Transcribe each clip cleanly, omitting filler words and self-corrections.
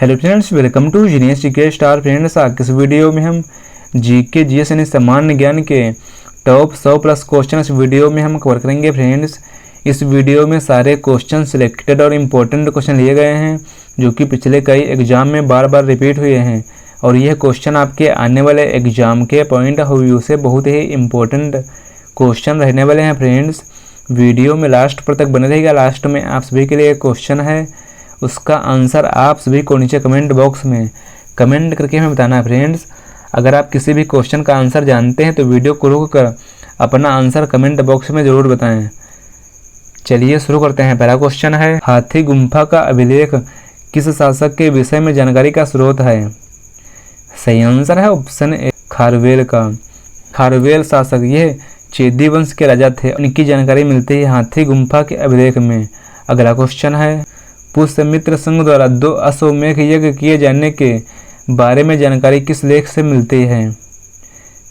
Hello friends, welcome to genius GK star. Friends, आज के इस वीडियो में हम जीके जीएस यानी सामान्य ज्ञान के टॉप 100 प्लस क्वेश्चन इस वीडियो में हम कवर करेंगे। फ्रेंड्स, इस वीडियो में सारे क्वेश्चन सिलेक्टेड और इम्पोर्टेंट क्वेश्चन लिए गए हैं जो कि पिछले कई एग्जाम में बार बार रिपीट हुए हैं और यह क्वेश्चन आपके आने वाले एग्जाम के पॉइंट ऑफ व्यू से बहुत ही इम्पोर्टेंट क्वेश्चन रहने वाले हैं। फ्रेंड्स, वीडियो में लास्ट पर तक बने रहेगा। लास्ट में आप सभी के लिए एक क्वेश्चन है, उसका आंसर आप सभी को नीचे कमेंट बॉक्स में कमेंट करके हमें बताना है। फ्रेंड्स, अगर आप किसी भी क्वेश्चन का आंसर जानते हैं तो वीडियो को रोक कर अपना आंसर कमेंट बॉक्स में ज़रूर बताएं। चलिए शुरू करते हैं। पहला क्वेश्चन है, हाथी गुम्फा का अभिलेख किस शासक के विषय में जानकारी का स्रोत है? सही आंसर है ऑप्शन ए, खारवेल का। खारवेल शासक यह चेदी वंश के राजा थे। उनकी जानकारी मिलती है हाथी गुम्फा के अभिलेख में। अगला क्वेश्चन है, पुष्यमित्र संघ द्वारा 2 अश्वमेध यज्ञ किए जाने के बारे में जानकारी किस लेख से मिलती है?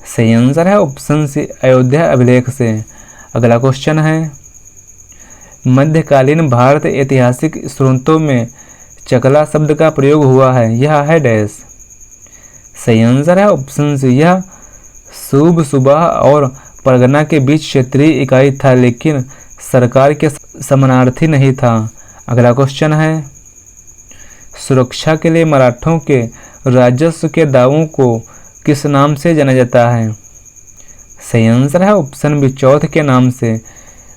सही आंसर है ऑप्शन सी, अयोध्या अभिलेख से। अगला क्वेश्चन है, मध्यकालीन भारत ऐतिहासिक स्रोतों में चकला शब्द का प्रयोग हुआ है, यह है डैश। सही आंसर है ऑप्शन सी, यह शुभ सुबह और परगना के बीच क्षेत्रीय इकाई था लेकिन सरकार के समानार्थी नहीं था। अगला क्वेश्चन है, सुरक्षा के लिए मराठों के राजस्व के दावों को किस नाम से जाना जाता है? सही आंसर है ऑप्शन बी, चौथ के नाम से।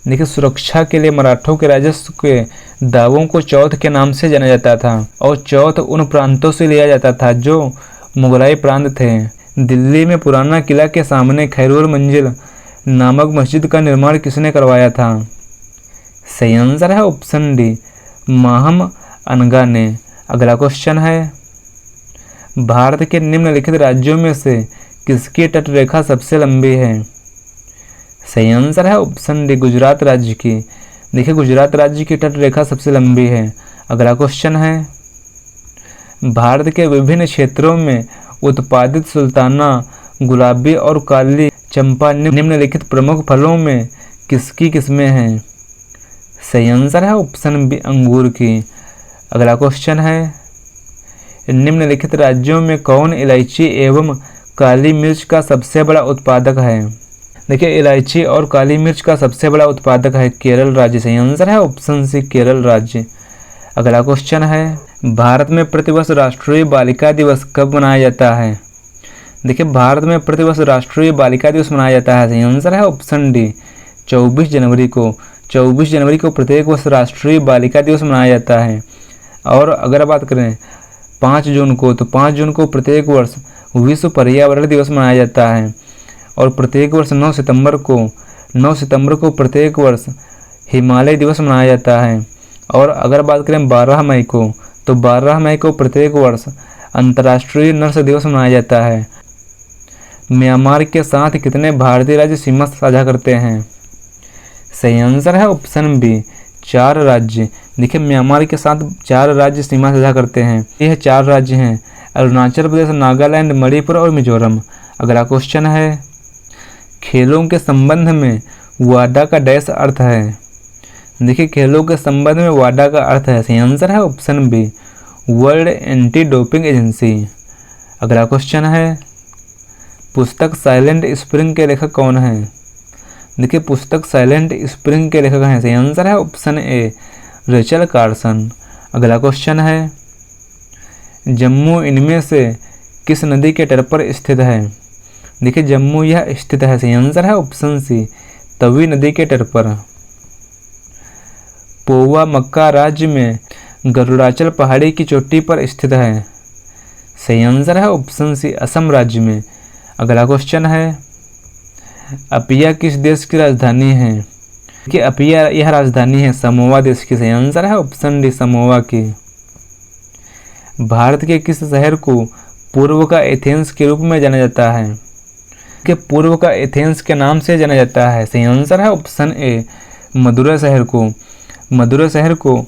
देखिए, सुरक्षा के लिए मराठों के राजस्व के दावों को चौथ के नाम से जाना जाता था और चौथ उन प्रांतों से लिया जाता था जो मुगलाई प्रांत थे। दिल्ली में पुराना किला के सामने खैरुल मंजिल नामक मस्जिद का निर्माण किसने करवाया था? सही आंसर है ऑप्शन डी, माहम अनगा ने। अगला क्वेश्चन है, भारत के निम्नलिखित राज्यों में से किसकी तटरेखा सबसे लंबी है? सही आंसर है ऑप्शन डी, गुजरात राज्य की। देखिए, गुजरात राज्य की तटरेखा सबसे लंबी है। अगला क्वेश्चन है, भारत के विभिन्न क्षेत्रों में उत्पादित सुल्ताना, गुलाबी और काली चंपा निम्नलिखित प्रमुख फलों में किसकी किस्में हैं? सही आंसर है ऑप्शन बी, अंगूर की। अगला क्वेश्चन है, निम्नलिखित राज्यों में कौन इलायची एवं काली मिर्च का सबसे बड़ा उत्पादक है? देखिए, इलायची और काली मिर्च का सबसे बड़ा उत्पादक है केरल राज्य। सही आंसर है ऑप्शन सी, केरल राज्य। अगला क्वेश्चन है, भारत में प्रतिवर्ष राष्ट्रीय बालिका दिवस कब मनाया जाता है? देखिए, भारत में प्रतिवर्ष राष्ट्रीय बालिका दिवस मनाया जाता है। सही आंसर है ऑप्शन डी, 24 जनवरी को। 24 जनवरी को प्रत्येक वर्ष राष्ट्रीय बालिका दिवस मनाया जाता है। और अगर बात करें 5 जून को, तो 5 जून को प्रत्येक वर्ष विश्व पर्यावरण दिवस मनाया जाता है और प्रत्येक वर्ष 9 सितंबर को प्रत्येक वर्ष हिमालय दिवस मनाया जाता है। और अगर बात करें 12 मई को, तो 12 मई को प्रत्येक वर्ष अंतर्राष्ट्रीय नर्स दिवस मनाया जाता है। म्यांमार के साथ कितने भारतीय राज्य सीमा साझा करते हैं? सही आंसर है ऑप्शन बी, 4 राज्य। देखिए, म्यांमार के साथ 4 राज्य सीमा साझा करते हैं। यह 4 राज्य हैं, अरुणाचल प्रदेश, नागालैंड, मणिपुर और मिजोरम। अगला क्वेश्चन है, खेलों के संबंध में वाडा का डैश अर्थ है? देखिए, खेलों के संबंध में वाडा का अर्थ है, सही आंसर है option B, world anti doping agency. अगला क्वेश्चन है, पुस्तक साइलेंट स्प्रिंग के लेखक कौन है? देखिए, पुस्तक साइलेंट स्प्रिंग के लेखक हैं। सही आंसर है ऑप्शन ए, रेचल कार्सन। अगला क्वेश्चन है, जम्मू इनमें से किस नदी के तट पर स्थित है? देखिए, जम्मू यह स्थित है। सही आंसर है ऑप्शन सी, तवी नदी के तट पर। पोवा मक्का राज्य में गरुड़ाचल पहाड़ी की चोटी पर स्थित है। सही आंसर है ऑप्शन सी, असम राज्य में। अगला क्वेश्चन है, अपिया किस देश की राजधानी है? कि अपिया यह राजधानी है समोआ देश की। सही आंसर है ऑप्शन डी, समोआ की। भारत के किस शहर को पूर्व का एथेंस के रूप में जाना जाता है? कि पूर्व का एथेंस के नाम से जाना जाता है। सही आंसर है ऑप्शन ए, मदुरै शहर को। मदुरै शहर को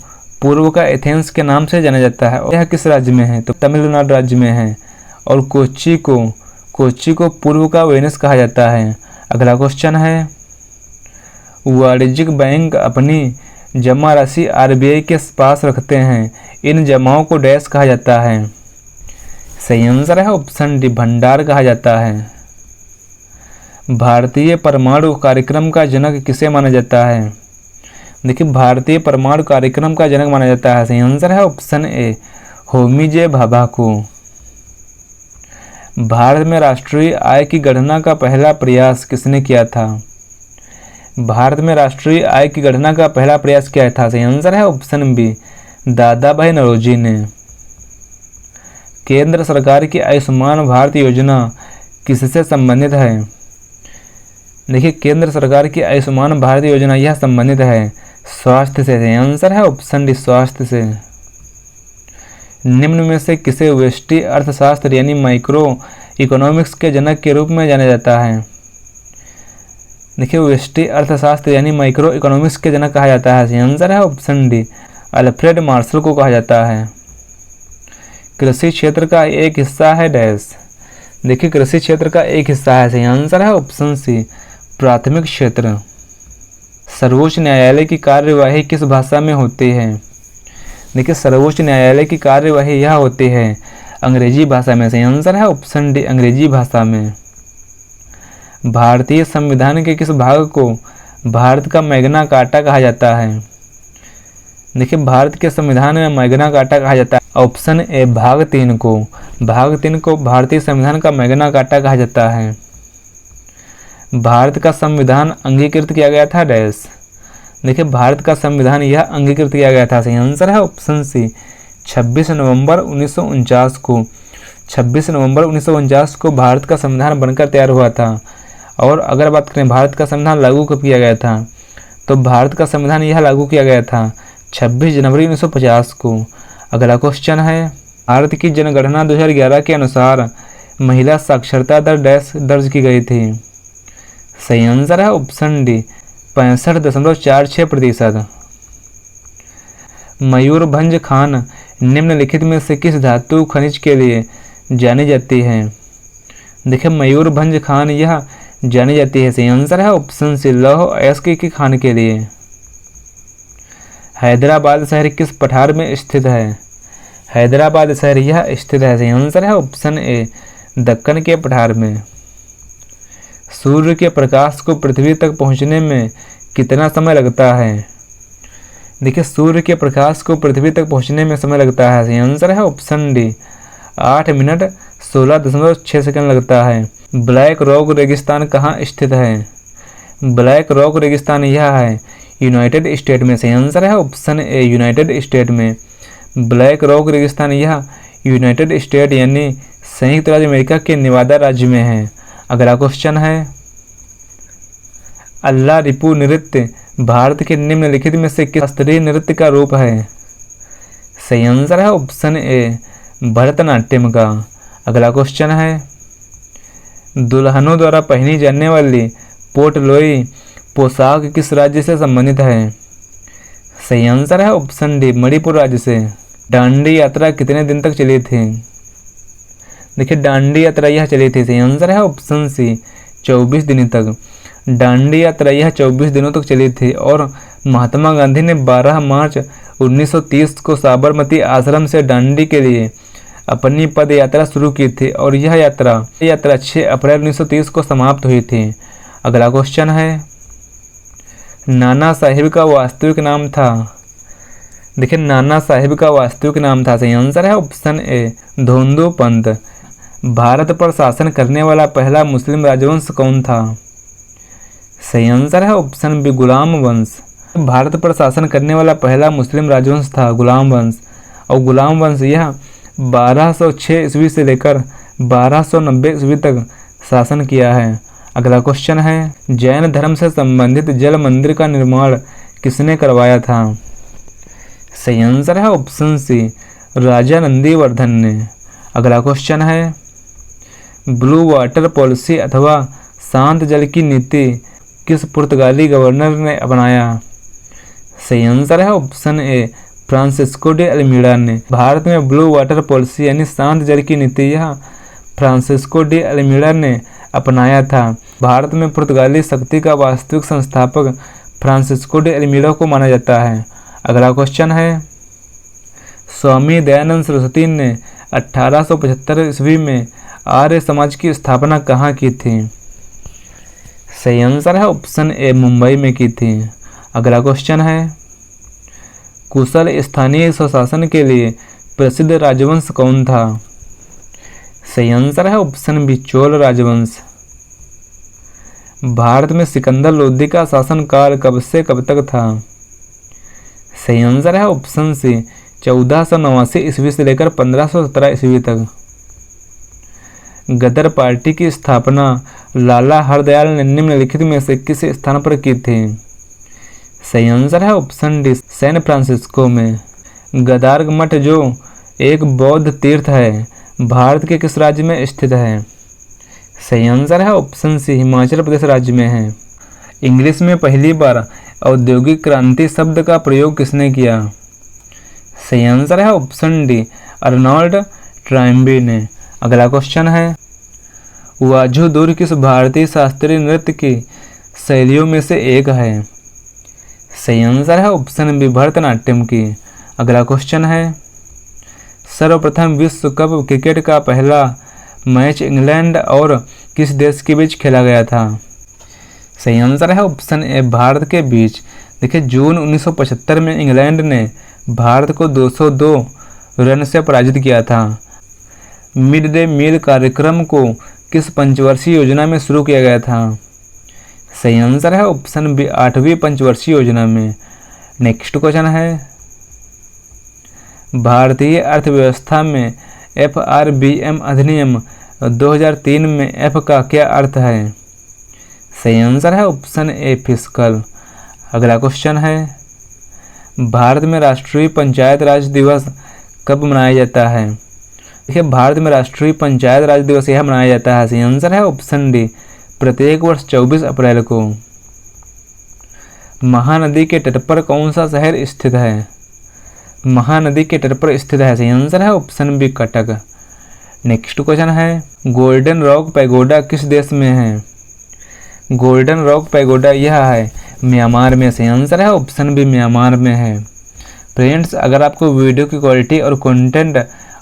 पूर्व का एथेंस के नाम से जाना जाता है। यह किस राज्य में है? तो तमिलनाडु राज्य में है। और कोच्चि को पूर्व का वेनिस कहा जाता है। अगला क्वेश्चन है, वाणिज्यिक बैंक अपनी जमा राशि आरबीआई के पास रखते हैं, इन जमाओं को डैश कहा जाता है। सही आंसर है ऑप्शन डी, भंडार कहा जाता है। भारतीय परमाणु कार्यक्रम का जनक किसे माना जाता है? देखिए, भारतीय परमाणु कार्यक्रम का जनक माना जाता है। सही आंसर है ऑप्शन ए, होमी जे भाभा को। भारत में राष्ट्रीय आय की गणना का पहला प्रयास किसने किया था? भारत में राष्ट्रीय आय की गणना का पहला प्रयास किया था। सही आंसर है ऑप्शन बी, दादा भाई नौरोजी ने। केंद्र सरकार की आयुष्मान भारत योजना किससे संबंधित है? देखिए, केंद्र सरकार की आयुष्मान भारत योजना यह संबंधित है स्वास्थ्य से। सही आंसर है ऑप्शन डी, स्वास्थ्य से। निम्न में से किसे व्यष्टि अर्थशास्त्र यानी माइक्रो इकोनॉमिक्स के जनक के रूप में जाना जाता है? देखिए, व्यष्टि अर्थशास्त्र यानी माइक्रो इकोनॉमिक्स के जनक कहा जाता है। सही आंसर है ऑप्शन डी, अल्फ्रेड मार्शल को कहा जाता है। कृषि क्षेत्र का एक हिस्सा है डैश। देखिए, कृषि क्षेत्र का एक हिस्सा है। सही आंसर है ऑप्शन सी, प्राथमिक क्षेत्र। सर्वोच्च न्यायालय की कार्यवाही किस भाषा में होती है? देखिए, सर्वोच्च न्यायालय की कार्यवाही यह होती है अंग्रेजी भाषा में। सही आंसर है ऑप्शन डी, अंग्रेजी भाषा में। भारतीय संविधान के किस भाग को भारत का मैग्ना कार्टा कहा जाता है? देखिए, भारत के संविधान में मैग्ना कार्टा कहा जाता है। ऑप्शन ए, भाग 3 को। भाग 3 को भारतीय संविधान का मैग्ना कार्टा कहा जाता है। भारत का संविधान अंगीकृत किया गया था डैश। देखिए, भारत का संविधान यह अंगीकृत किया गया था। सही आंसर है ऑप्शन सी, 26 नवंबर 1949 को। 26 नवंबर 1949 को भारत का संविधान बनकर तैयार हुआ था। और अगर बात करें भारत का संविधान लागू कब किया गया था, तो भारत का संविधान यह लागू किया गया था 26 जनवरी 1950 को। अगला क्वेश्चन है, भारत की जनगणना 2011 के अनुसार महिला साक्षरता दर डैश दर्ज की गई थी? सही आंसर है ऑप्शन डी, 65.46%। मयूरभंज खान निम्नलिखित में से किस धातु खनिज के लिए जानी जाती है? देखिए, मयूरभंज खान यह जानी जाती है। सही आंसर है ऑप्शन सी, लौह अयस्क की खान के लिए। हैदराबाद शहर किस पठार में स्थित है? हैदराबाद शहर यह स्थित है। सही आंसर है ऑप्शन ए, दक्कन के पठार में। सूर्य के प्रकाश को पृथ्वी तक पहुंचने में कितना समय लगता है? देखिए, सूर्य के प्रकाश को पृथ्वी तक पहुंचने में समय लगता है। सही आंसर है ऑप्शन डी, 8 मिनट 16.6 सेकंड लगता है। ब्लैक रॉक रेगिस्तान कहाँ स्थित है? ब्लैक रॉक रेगिस्तान यह है यूनाइटेड स्टेट में। सही आंसर है ऑप्शन ए, यूनाइटेड स्टेट में। ब्लैक रॉक रेगिस्तान यह यूनाइटेड स्टेट यानी संयुक्त राज्य अमेरिका के नेवादा राज्य में है। अगला क्वेश्चन है, अल्लाह रिपु नृत्य भारत के निम्नलिखित में से किस शास्त्रीय नृत्य का रूप है? सही आंसर है ऑप्शन ए, भरतनाट्यम का। अगला क्वेश्चन है, दुल्हनों द्वारा पहनी जाने वाली पोटलोई पोशाक किस राज्य से संबंधित है? सही आंसर है ऑप्शन डी, मणिपुर राज्य से। दांडी यात्रा कितने दिन तक चली थी? देखिए, दांडी यात्रा यह चली थी। सही आंसर है ऑप्शन सी, 24 दिन तक। दांडी यात्रा यह 24 दिनों तक चली थी और महात्मा गांधी ने 12 मार्च 1930 को साबरमती आश्रम से दांडी के लिए अपनी पद यात्रा शुरू की थी और यह यात्रा 6 अप्रैल 1930 को समाप्त हुई थी। अगला क्वेश्चन है, नाना साहिब का वास्तविक नाम था? देखिए, नाना साहिब का वास्तविक नाम था। सही आंसर है ऑप्शन ए, धोंदू पंत। भारत पर शासन करने वाला पहला मुस्लिम राजवंश कौन था? सही आंसर है ऑप्शन बी, गुलाम वंश। भारत पर शासन करने वाला पहला मुस्लिम राजवंश था गुलाम वंश। और गुलाम वंश यह 1206 ईस्वी से लेकर 1290 ईस्वी तक शासन किया है। अगला क्वेश्चन है, जैन धर्म से संबंधित जल मंदिर का निर्माण किसने करवाया था? सही आंसर है ऑप्शन सी, राजा नंदीवर्धन ने। अगला क्वेश्चन है, ब्लू वाटर पॉलिसी अथवा शांत जल की नीति किस पुर्तगाली गवर्नर ने अपनाया? सही आंसर है ऑप्शन ए, फ्रांसिस्को डे अल्मीड़ा ने। भारत में ब्लू वाटर पॉलिसी यानी शांत जल की नीति यह फ्रांसिस्को डे अल्मीड़ा ने अपनाया था। भारत में पुर्तगाली शक्ति का वास्तविक संस्थापक फ्रांसिस्को डे अल्मीडा को माना जाता है। अगला क्वेश्चन है, स्वामी दयानंद सरस्वती ने 1875 ईस्वी में आर्य समाज की स्थापना कहाँ की थी? सही आंसर है ऑप्शन ए, मुंबई में की थी। अगला क्वेश्चन है, कुशल स्थानीय स्वशासन के लिए प्रसिद्ध राजवंश कौन था? सही आंसर है ऑप्शन बी, चोल राजवंश। भारत में सिकंदर लोदी का शासनकाल कब से कब तक था? सही आंसर है ऑप्शन सी, 1489 ईस्वी से लेकर 1517 ईस्वी तक। गदर पार्टी की स्थापना लाला हरदयाल ने निम्नलिखित में से किस स्थान पर की थी? सही आंसर है ऑप्शन डी, सैन फ्रांसिस्को में। गदार्ग मठ जो एक बौद्ध तीर्थ है, भारत के किस राज्य में स्थित है? सही आंसर है ऑप्शन सी, हिमाचल प्रदेश राज्य में है। इंग्लिश में पहली बार औद्योगिक क्रांति शब्द का प्रयोग किसने किया? सही आंसर है ऑप्शन डी, अर्नोल्ड टॉयनबी ने। अगला क्वेश्चन है, वाजो दूर किस भारतीय शास्त्रीय नृत्य की शैलियों में से एक है? सही आंसर है ऑप्शन बी, भरतनाट्यम की। अगला क्वेश्चन है, सर्वप्रथम विश्व कप क्रिकेट का पहला मैच इंग्लैंड और किस देश के बीच खेला गया था? सही आंसर है ऑप्शन ए, भारत के बीच। देखिए, जून 1975 में इंग्लैंड ने भारत को 202 रन से पराजित किया था। मिड डे मील कार्यक्रम को किस पंचवर्षीय योजना में शुरू किया गया था? सही आंसर है ऑप्शन बी, 8वीं पंचवर्षीय योजना में। नेक्स्ट क्वेश्चन है, भारतीय अर्थव्यवस्था में FRBM अधिनियम 2003 में F का क्या अर्थ है? सही आंसर है ऑप्शन ए, फिस्कल। अगला क्वेश्चन है, भारत में राष्ट्रीय पंचायत राज दिवस कब मनाया जाता है? देखिए, भारत में राष्ट्रीय पंचायत राज दिवस यह मनाया जाता है। सही आंसर है ऑप्शन डी, प्रत्येक वर्ष 24 अप्रैल को। महानदी के तट पर कौन सा शहर स्थित है? महानदी के तट पर स्थित है। सही आंसर है option B, Cuttack. Next question है, गोल्डन रॉक पैगोडा किस देश में है? गोल्डन रॉक पैगोडा यह है म्यांमार में। सही आंसर है ऑप्शन बी, म्यांमार में है। फ्रेंड्स, अगर आपको वीडियो की क्वालिटी और कंटेंट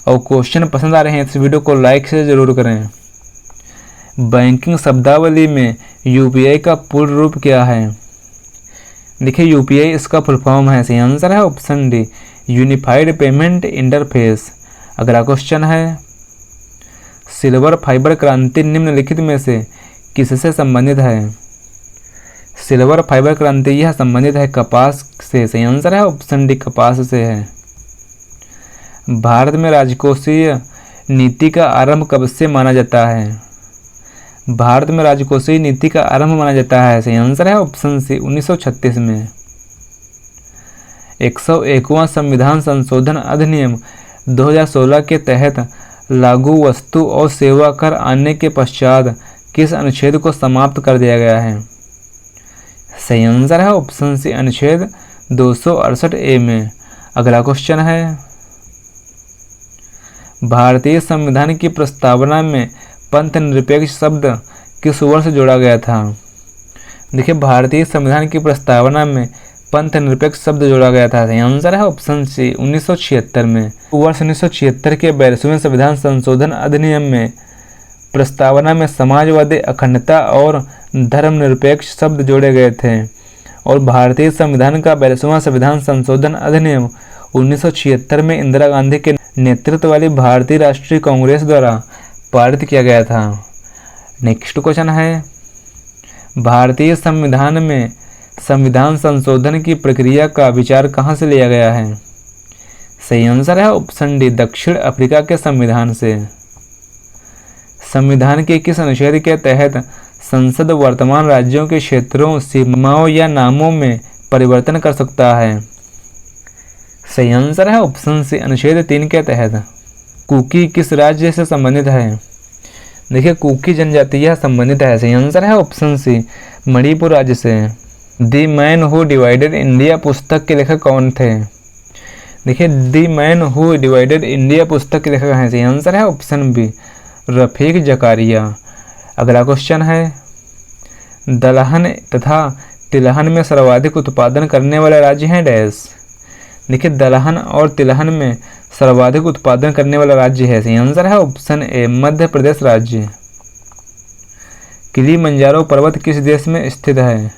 और क्वेश्चन पसंद आ रहे हैं तो इस वीडियो को लाइक से ज़रूर करें। बैंकिंग शब्दावली में UPI का पूर्ण रूप क्या है? देखिए, UPI इसका फुल फॉर्म है। सही आंसर है option D, unified payment interface. अगला क्वेश्चन है, सिल्वर फाइबर क्रांति निम्नलिखित में से किससे संबंधित है? सिल्वर फाइबर क्रांति यह संबंधित है कपास से। सही आंसर है ऑप्शन डी, कपास से है। भारत में राजकोषीय नीति का आरंभ कब से माना जाता है? भारत में राजकोषीय नीति का आरंभ माना जाता है। सही आंसर है ऑप्शन सी, 1936 में। 101वां संविधान संशोधन अधिनियम 2016 के तहत लागू वस्तु और सेवा कर आने के पश्चात किस अनुच्छेद को समाप्त कर दिया गया है? सही आंसर है ऑप्शन सी, अनुच्छेद 268A में। अगला क्वेश्चन है, भारतीय संविधान की प्रस्तावना में पंथ निरपेक्ष शब्द किस वर्ष जोड़ा गया था? देखिए, भारतीय संविधान की प्रस्तावना में पंथ निरपेक्ष शब्द जोड़ा गया था। सही आंसर है ऑप्शन सी, 1976 में। वर्ष 1976 के 42वें संविधान संशोधन अधिनियम में प्रस्तावना में समाजवादी, अखंडता और धर्मनिरपेक्ष शब्द जोड़े गए थे और भारतीय संविधान का 42वां संविधान संशोधन अधिनियम 1976 में इंदिरा गांधी के नेतृत्व वाली भारतीय राष्ट्रीय कांग्रेस द्वारा पारित किया गया था। नेक्स्ट क्वेश्चन है, भारतीय संविधान में संविधान संशोधन की प्रक्रिया का विचार कहाँ से लिया गया है? सही आंसर है ऑप्शन डी, दक्षिण अफ्रीका के संविधान से। संविधान के किस अनुच्छेद के तहत संसद वर्तमान राज्यों के क्षेत्रों, सीमाओं या नामों में परिवर्तन कर सकता है? सही आंसर है ऑप्शन सी, अनुच्छेद 3 के तहत। कुकी किस राज्य से संबंधित है? देखिए, कुकी जनजाति यह संबंधित है। सही आंसर है ऑप्शन सी, मणिपुर राज्य से। The man who divided India पुस्तक के लेखक कौन थे? देखिए, the man who divided India पुस्तक के लेखक हैं। सही आंसर है ऑप्शन बी, रफीक जकारिया। अगला क्वेश्चन है, दलहन तथा तिलहन में सर्वाधिक उत्पादन करने वाला राज्य है डैश। देखिए दलहन और तिलहन में सर्वाधिक उत्पादन करने वाला राज्य है, सही आंसर है ऑप्शन ए मध्य प्रदेश राज्य। किलिमंजारो पर्वत किस देश में स्थित है?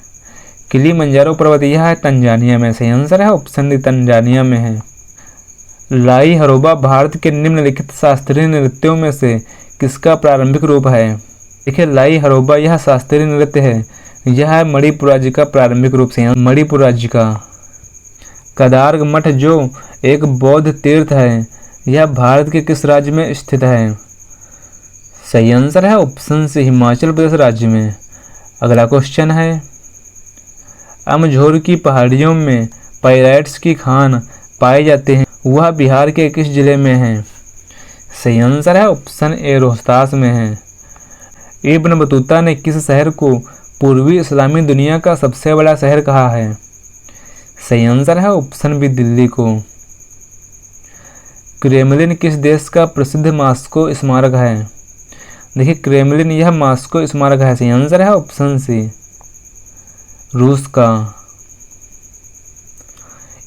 किलिमंजारो पर्वत यह है तंजानिया में, सही आंसर है ऑप्शन डी तंजानिया में है। लाई हरोबा भारत के निम्नलिखित शास्त्रीय नृत्यों में से किसका प्रारंभिक रूप है? देखिए लाई हरोबा यह शास्त्रीय नृत्य है, यह है मणिपुर राज्य का प्रारंभिक रूप से, मणिपुर राज्य का। केदार मठ जो एक बौद्ध तीर्थ है, यह भारत के किस राज्य में स्थित है? सही आंसर है ऑप्शन सी हिमाचल प्रदेश राज्य में। अगला क्वेश्चन है, अमझोर की पहाड़ियों में पाइराइट्स की खान पाए जाते हैं, वह बिहार के किस जिले में है? सही आंसर है ऑप्शन ए रोहतास में है। इब्न बतूता ने किस शहर को पूर्वी इस्लामी दुनिया का सबसे बड़ा शहर कहा है? सही आंसर है ऑप्शन बी दिल्ली को। क्रेमलिन किस देश का प्रसिद्ध मास्को स्मारक है? देखिए क्रेमलिन यह मास्को स्मारक है, सही आंसर है ऑप्शन सी रूस का।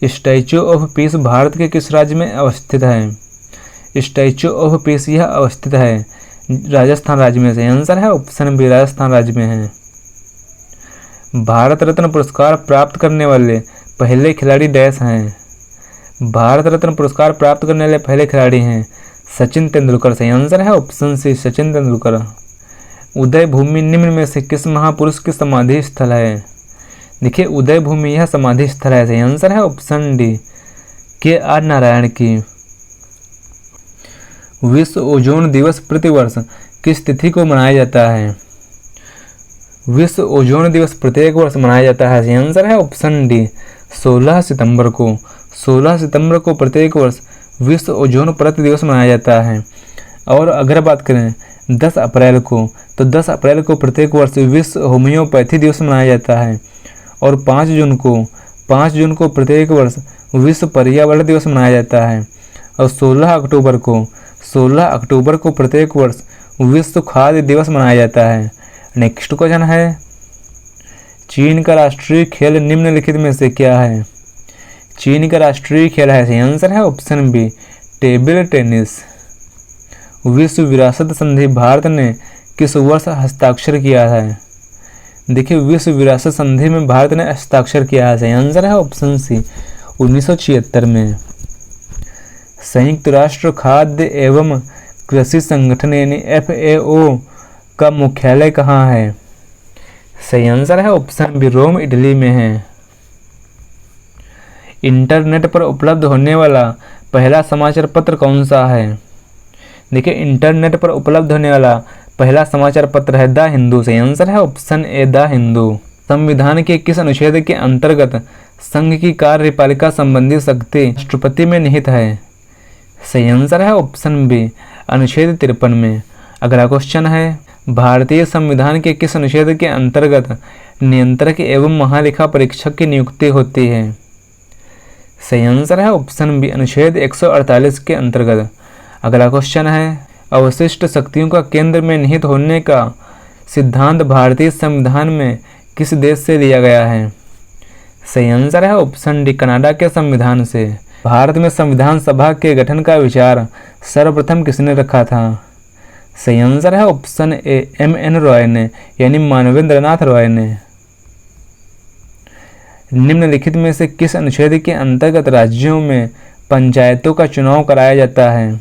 स्टैच्यू ऑफ पीस भारत के किस राज्य में अवस्थित है? स्टैच्यू ऑफ पीस यह अवस्थित है राजस्थान राज्य में, सही आंसर है ऑप्शन बी राजस्थान राज्य में है। भारत रत्न पुरस्कार प्राप्त करने वाले पहले खिलाड़ी डैश हैं? भारत रत्न पुरस्कार प्राप्त करने वाले पहले खिलाड़ी हैं सचिन तेंदुलकर, सही आंसर है ऑप्शन सी सचिन तेंदुलकर। उदय भूमि निम्न में से किस महापुरुष की समाधि स्थल है? देखिए उदय भूमि यह समाधि स्थल है, सही आंसर है ऑप्शन डी के.आर. नारायण की। विश्व ओजोन दिवस प्रतिवर्ष किस तिथि को मनाया जाता है? विश्व ओजोन दिवस प्रत्येक वर्ष मनाया जाता है, सही आंसर है ऑप्शन डी 16 सितंबर को। 16 सितंबर को प्रत्येक वर्ष विश्व ओजोन परत दिवस मनाया जाता है। और अगर बात करें 10 अप्रैल को, तो 10 अप्रैल को प्रत्येक वर्ष विश्व होम्योपैथी दिवस मनाया जाता है। और 5 जून को प्रत्येक वर्ष विश्व पर्यावरण दिवस मनाया जाता है। और 16 अक्टूबर को प्रत्येक वर्ष विश्व खाद्य दिवस मनाया जाता है। नेक्स्ट क्वेश्चन है, चीन का राष्ट्रीय खेल निम्नलिखित में से क्या है? चीन का राष्ट्रीय खेल है, सही आंसर है ऑप्शन बी टेबल टेनिस। विश्व विरासत संधि भारत ने किस वर्ष हस्ताक्षर किया है? देखिए विश्व विरासत संधि में भारत ने हस्ताक्षर किया है, सही आंसर है ऑप्शन सी 1976 में। संयुक्त राष्ट्र खाद्य एवं कृषि संगठन यानी FAO का मुख्यालय कहाँ है? सही आंसर है ऑप्शन बी रोम इटली में है। इंटरनेट पर उपलब्ध होने वाला पहला समाचार पत्र कौन सा है? देखिए इंटरनेट पर उपलब्ध होने वाला पहला समाचार पत्र है द हिंदू, सही आंसर है ऑप्शन ए द हिंदू। संविधान के किस अनुच्छेद के अंतर्गत संघ की कार्यपालिका संबंधी शक्ति राष्ट्रपति में निहित है? सही आंसर है ऑप्शन बी अनुच्छेद 53 में। अगला क्वेश्चन है, भारतीय संविधान के किस अनुच्छेद के अंतर्गत नियंत्रक एवं महालेखा परीक्षक की नियुक्ति होती है? सही आंसर है ऑप्शन बी अनुच्छेद 148 के अंतर्गत। अगला क्वेश्चन है, अवशिष्ट शक्तियों का केंद्र में निहित होने का सिद्धांत भारतीय संविधान में किस देश से लिया गया है? सही आंसर है ऑप्शन डी कनाडा के संविधान से। भारत में संविधान सभा के गठन का विचार सर्वप्रथम किसने रखा था? सही आंसर है ऑप्शन ए M.N. रॉय ने यानी मानवेंद्रनाथ रॉय ने। निम्नलिखित में से किस अनुच्छेद के अंतर्गत राज्यों में पंचायतों का चुनाव कराया जाता है?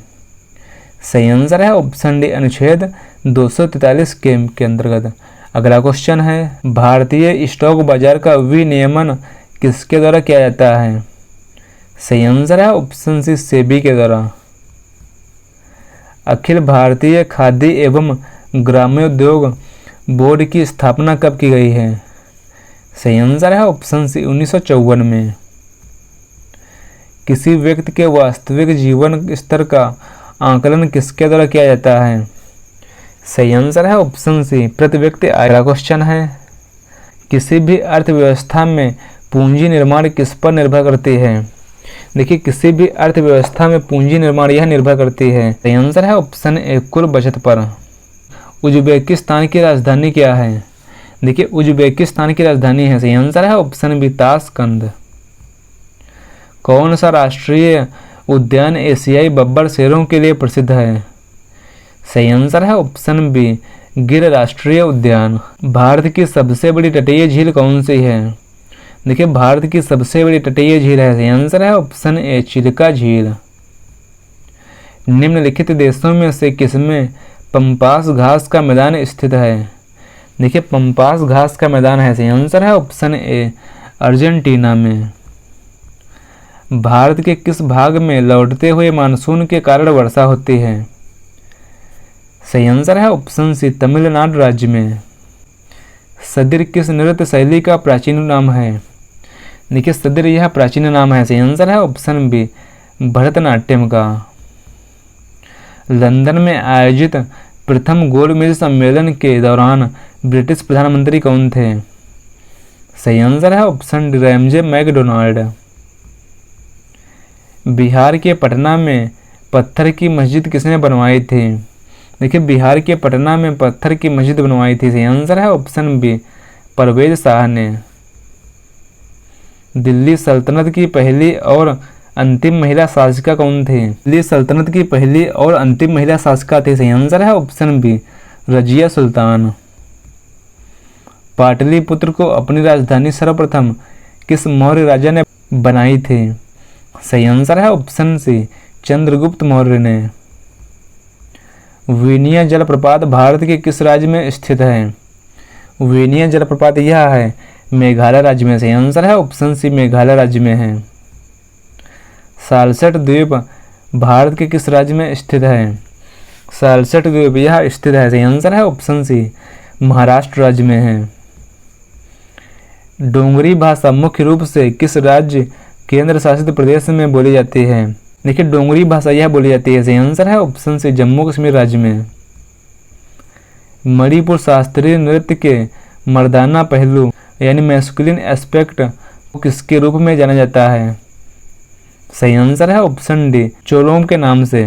सही आंसर है ऑप्शन डी अनुच्छेद 243 के अंतर्गत। अगला क्वेश्चन है, भारतीय स्टॉक बाजार का विनियमन किसके द्वारा किया जाता है? सही आंसर है ऑप्शन सी सेबी के द्वारा। अखिल भारतीय खाद्य एवं ग्रामोद्योग बोर्ड की स्थापना कब की गई है? सही आंसर है ऑप्शन सी 1954 में। किसी व्यक्ति के वास्तविक जीवन स्तर का आकलन किसके द्वारा किया जाता है? सही आंसर है ऑप्शन सी प्रति व्यक्ति आय। अगला क्वेश्चन है, किसी भी अर्थव्यवस्था में पूंजी निर्माण किस पर निर्भर करती है? देखिए किसी भी अर्थव्यवस्था में पूंजी निर्माण यह निर्भर करती है। सही आंसर है ऑप्शन ए कुल बचत पर। उज्बेकिस्तान की राजधानी क्या है? देखिए उज्बेकिस्तान की राजधानी है, सही आंसर है ऑप्शन बी ताशकंद। कौन सा राष्ट्रीय उद्यान एशियाई बब्बर शेरों के लिए प्रसिद्ध है? सही आंसर है ऑप्शन बी गिर राष्ट्रीय उद्यान। भारत की सबसे बड़ी तटीय झील कौन सी है? देखिए भारत की सबसे बड़ी तटीय झील है, सही आंसर है ऑप्शन ए चिल्का झील। निम्नलिखित देशों में से किसमें पंपास घास का मैदान स्थित है? देखिए पंपास घास का मैदान है, सही आंसर है ऑप्शन ए अर्जेंटीना में। भारत के किस भाग में लौटते हुए मानसून के कारण वर्षा होती है? सही आंसर है ऑप्शन सी तमिलनाडु राज्य में। सदिर किस नृत्य शैली का प्राचीन नाम है? देखिए सदिर यह प्राचीन नाम है, सही आंसर है ऑप्शन बी भरतनाट्यम का। लंदन में आयोजित प्रथम गोलमेज सम्मेलन के दौरान ब्रिटिश प्रधानमंत्री कौन थे? सही आंसर है option D Ramsay MacDonald. Bihar के पटना में पत्थर की मस्जिद किसने बनवाई थी? देखिए बिहार के पटना में पत्थर की मस्जिद बनवाई थी, सही आंसर है ऑप्शन बी परवेज शाह ने। दिल्ली सल्तनत की पहली और अंतिम महिला शासिका कौन थी? दिल्ली सल्तनत की पहली और अंतिम महिला शासिका थी, सही आंसर है ऑप्शन बी रजिया सुल्तान। पाटलिपुत्र को अपनी राजधानी सर्वप्रथम किस मौर्य राजा ने बनाई थी? सही आंसर है ऑप्शन सी चंद्रगुप्त मौर्य ने। विनिया जलप्रपात भारत के किस राज्य में स्थित है? विनिया जलप्रपात यह है मेघालय राज्य में, सही आंसर है ऑप्शन सी मेघालय राज्य में है। सालसट द्वीप भारत के किस राज्य में स्थित है? सालसट द्वीप यह स्थित है, सही आंसर है ऑप्शन सी महाराष्ट्र राज्य में है। डोंगरी भाषा मुख्य रूप से किस राज्य केंद्र शासित प्रदेश में बोली जाती है? देखिए डोंगरी भाषा यह बोली जाती है, सही आंसर है ऑप्शन सी जम्मू कश्मीर राज्य में। मणिपुर शास्त्रीय नृत्य के मर्दाना पहलू यानी मैस्कुलिन एस्पेक्ट किसके रूप में जाना जाता है? सही आंसर है ऑप्शन डी चोलोम के नाम से।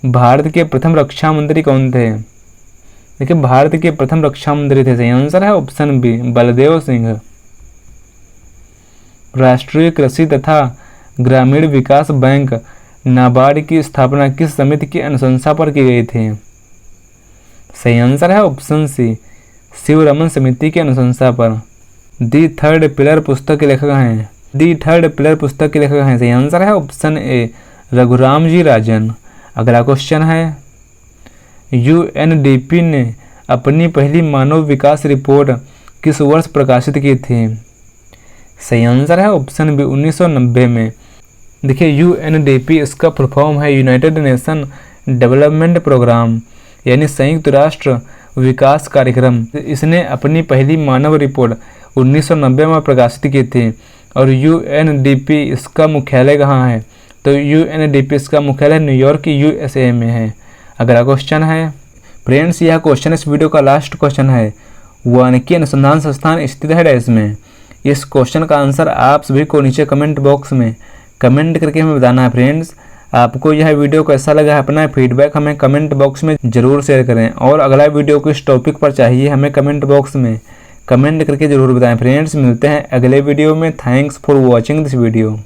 भारत के प्रथम रक्षा मंत्री कौन थे? देखिए भारत के प्रथम रक्षा मंत्री थे, सही आंसर है ऑप्शन बी बलदेव सिंह। राष्ट्रीय कृषि तथा ग्रामीण विकास बैंक नाबार्ड की स्थापना किस समिति की अनुशंसा पर की गई थी? सही आंसर है ऑप्शन सी शिवरमन समिति की अनुशंसा पर। दी थर्ड पिलर पुस्तक के लेखक हैं? दी थर्ड पिलर पुस्तक के लेखक हैं, सही आंसर है ऑप्शन ए रघुराम जी राजन। अगला क्वेश्चन है यूएनडीपी ने अपनी पहली मानव विकास रिपोर्ट किस वर्ष प्रकाशित की थी? सही आंसर है ऑप्शन बी 1990 में। देखिए यूएनडीपी इसका फुल फॉर्म है यूनाइटेड नेशन डेवलपमेंट प्रोग्राम यानी संयुक्त राष्ट्र विकास कार्यक्रम। इसने अपनी पहली मानव रिपोर्ट 1990 में प्रकाशित की थी। और यूएनडीपी इसका मुख्यालय कहाँ है? तो यूएनडीपी इसका मुख्यालय न्यूयॉर्क यूएसए में है। अगला क्वेश्चन है फ्रेंड्स, यह क्वेश्चन इस वीडियो का लास्ट क्वेश्चन है। वानिकी अनुसंधान संस्थान स्थित है डैश में? इस क्वेश्चन का आंसर आप सभी को नीचे कमेंट बॉक्स में कमेंट करके हमें बताना है। फ्रेंड्स आपको यह वीडियो कैसा लगा है अपना फीडबैक हमें कमेंट बॉक्स में ज़रूर शेयर करें। और अगला वीडियो किस टॉपिक पर चाहिए हमें कमेंट बॉक्स में कमेंट करके ज़रूर बताएं। फ्रेंड्स मिलते हैं अगले वीडियो में। Thanks for watching this video.